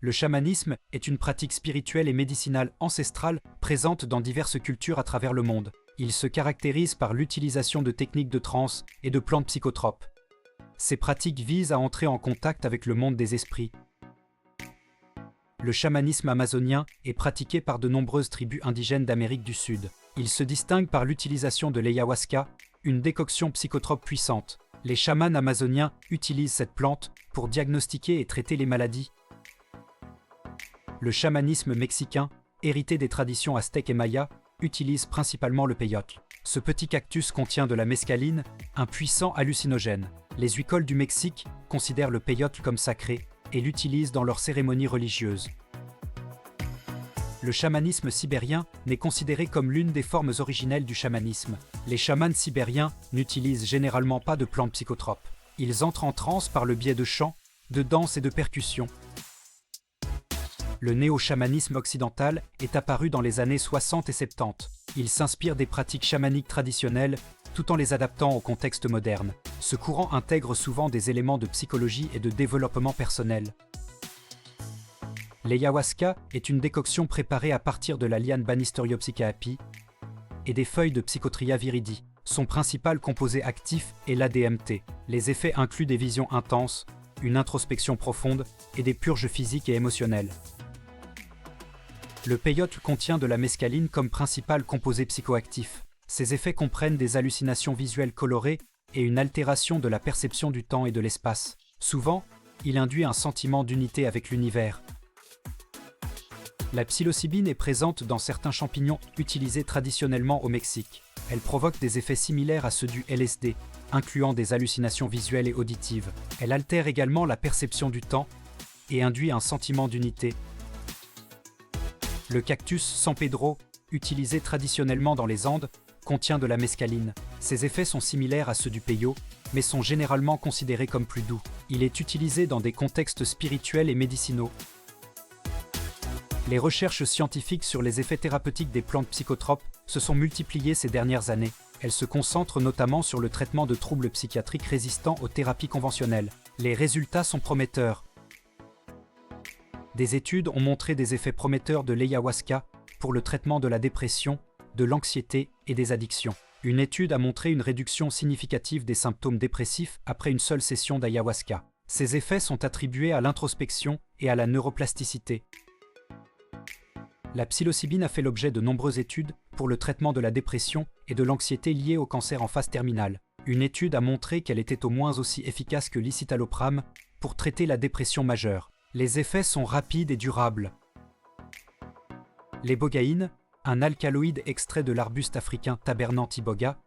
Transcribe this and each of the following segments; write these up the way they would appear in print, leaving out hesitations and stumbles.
Le chamanisme est une pratique spirituelle et médicinale ancestrale présente dans diverses cultures à travers le monde. Il se caractérise par l'utilisation de techniques de transe et de plantes psychotropes. Ces pratiques visent à entrer en contact avec le monde des esprits. Le chamanisme amazonien est pratiqué par de nombreuses tribus indigènes d'Amérique du Sud. Il se distingue par l'utilisation de l'ayahuasca, une décoction psychotrope puissante. Les chamans amazoniens utilisent cette plante pour diagnostiquer et traiter les maladies. Le chamanisme mexicain, hérité des traditions aztèques et mayas, utilise principalement le peyote. Ce petit cactus contient de la mescaline, un puissant hallucinogène. Les Huichols du Mexique considèrent le peyote comme sacré et l'utilisent dans leurs cérémonies religieuses. Le chamanisme sibérien n'est considéré comme l'une des formes originelles du chamanisme. Les chamans sibériens n'utilisent généralement pas de plantes psychotropes. Ils entrent en transe par le biais de chants, de danses et de percussions. Le néo-chamanisme occidental est apparu dans les années 60 et 70. Il s'inspire des pratiques chamaniques traditionnelles tout en les adaptant au contexte moderne. Ce courant intègre souvent des éléments de psychologie et de développement personnel. L'ayahuasca est une décoction préparée à partir de la liane Banisteriopsycha api et des feuilles de Psychotria viridi. Son principal composé actif est l'ADMT. Les effets incluent des visions intenses, une introspection profonde et des purges physiques et émotionnelles. Le peyote contient de la mescaline comme principal composé psychoactif. Ces effets comprennent des hallucinations visuelles colorées et une altération de la perception du temps et de l'espace. Souvent, il induit un sentiment d'unité avec l'univers. La psilocybine est présente dans certains champignons utilisés traditionnellement au Mexique. Elle provoque des effets similaires à ceux du LSD, incluant des hallucinations visuelles et auditives. Elle altère également la perception du temps et induit un sentiment d'unité. Le cactus San Pedro, utilisé traditionnellement dans les Andes, contient de la mescaline. Ses effets sont similaires à ceux du peyote, mais sont généralement considérés comme plus doux. Il est utilisé dans des contextes spirituels et médicinaux. Les recherches scientifiques sur les effets thérapeutiques des plantes psychotropes se sont multipliées ces dernières années. Elles se concentrent notamment sur le traitement de troubles psychiatriques résistants aux thérapies conventionnelles. Les résultats sont prometteurs. Des études ont montré des effets prometteurs de l'ayahuasca pour le traitement de la dépression, de l'anxiété et des addictions. Une étude a montré une réduction significative des symptômes dépressifs après une seule session d'ayahuasca. Ces effets sont attribués à l'introspection et à la neuroplasticité. La psilocybine a fait l'objet de nombreuses études pour le traitement de la dépression et de l'anxiété liées au cancer en phase terminale. Une étude a montré qu'elle était au moins aussi efficace que l'escitalopram pour traiter la dépression majeure. Les effets sont rapides et durables. L'ibogaïne, un alcaloïde extrait de l'arbuste africain Tabernanthe iboga,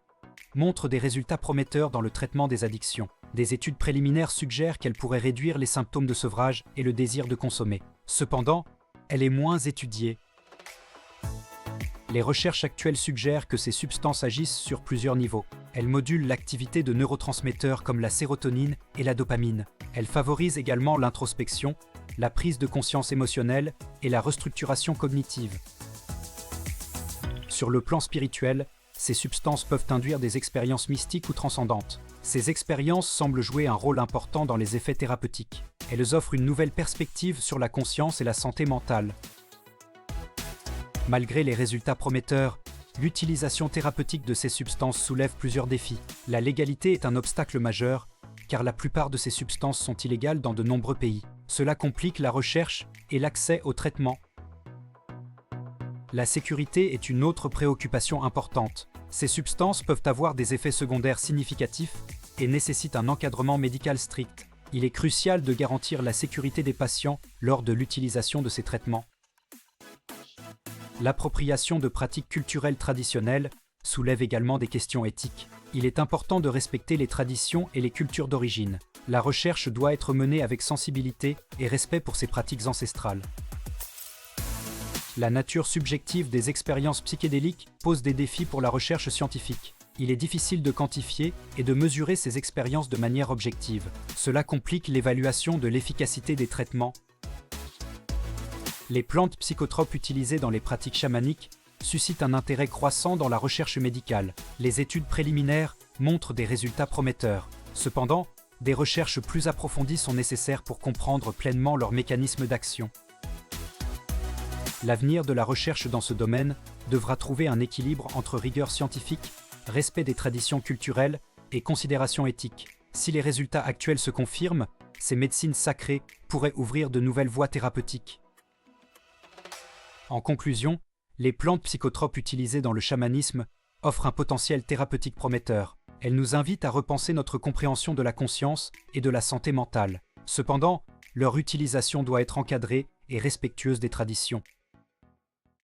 montre des résultats prometteurs dans le traitement des addictions. Des études préliminaires suggèrent qu'elle pourrait réduire les symptômes de sevrage et le désir de consommer. Cependant, elle est moins étudiée. Les recherches actuelles suggèrent que ces substances agissent sur plusieurs niveaux. Elles modulent l'activité de neurotransmetteurs comme la sérotonine et la dopamine. Elles favorisent également l'introspection, la prise de conscience émotionnelle et la restructuration cognitive. Sur le plan spirituel, ces substances peuvent induire des expériences mystiques ou transcendantes. Ces expériences semblent jouer un rôle important dans les effets thérapeutiques. Elles offrent une nouvelle perspective sur la conscience et la santé mentale. Malgré les résultats prometteurs, l'utilisation thérapeutique de ces substances soulève plusieurs défis. La légalité est un obstacle majeur, car la plupart de ces substances sont illégales dans de nombreux pays. Cela complique la recherche et l'accès au traitement. La sécurité est une autre préoccupation importante. Ces substances peuvent avoir des effets secondaires significatifs et nécessitent un encadrement médical strict. Il est crucial de garantir la sécurité des patients lors de l'utilisation de ces traitements. L'appropriation de pratiques culturelles traditionnelles soulève également des questions éthiques. Il est important de respecter les traditions et les cultures d'origine. La recherche doit être menée avec sensibilité et respect pour ces pratiques ancestrales. La nature subjective des expériences psychédéliques pose des défis pour la recherche scientifique. Il est difficile de quantifier et de mesurer ces expériences de manière objective. Cela complique l'évaluation de l'efficacité des traitements. Les plantes psychotropes utilisées dans les pratiques chamaniques suscitent un intérêt croissant dans la recherche médicale. Les études préliminaires montrent des résultats prometteurs. Cependant, des recherches plus approfondies sont nécessaires pour comprendre pleinement leurs mécanismes d'action. L'avenir de la recherche dans ce domaine devra trouver un équilibre entre rigueur scientifique, respect des traditions culturelles et considérations éthiques. Si les résultats actuels se confirment, ces médecines sacrées pourraient ouvrir de nouvelles voies thérapeutiques. En conclusion, les plantes psychotropes utilisées dans le chamanisme offrent un potentiel thérapeutique prometteur. Elles nous invitent à repenser notre compréhension de la conscience et de la santé mentale. Cependant, leur utilisation doit être encadrée et respectueuse des traditions.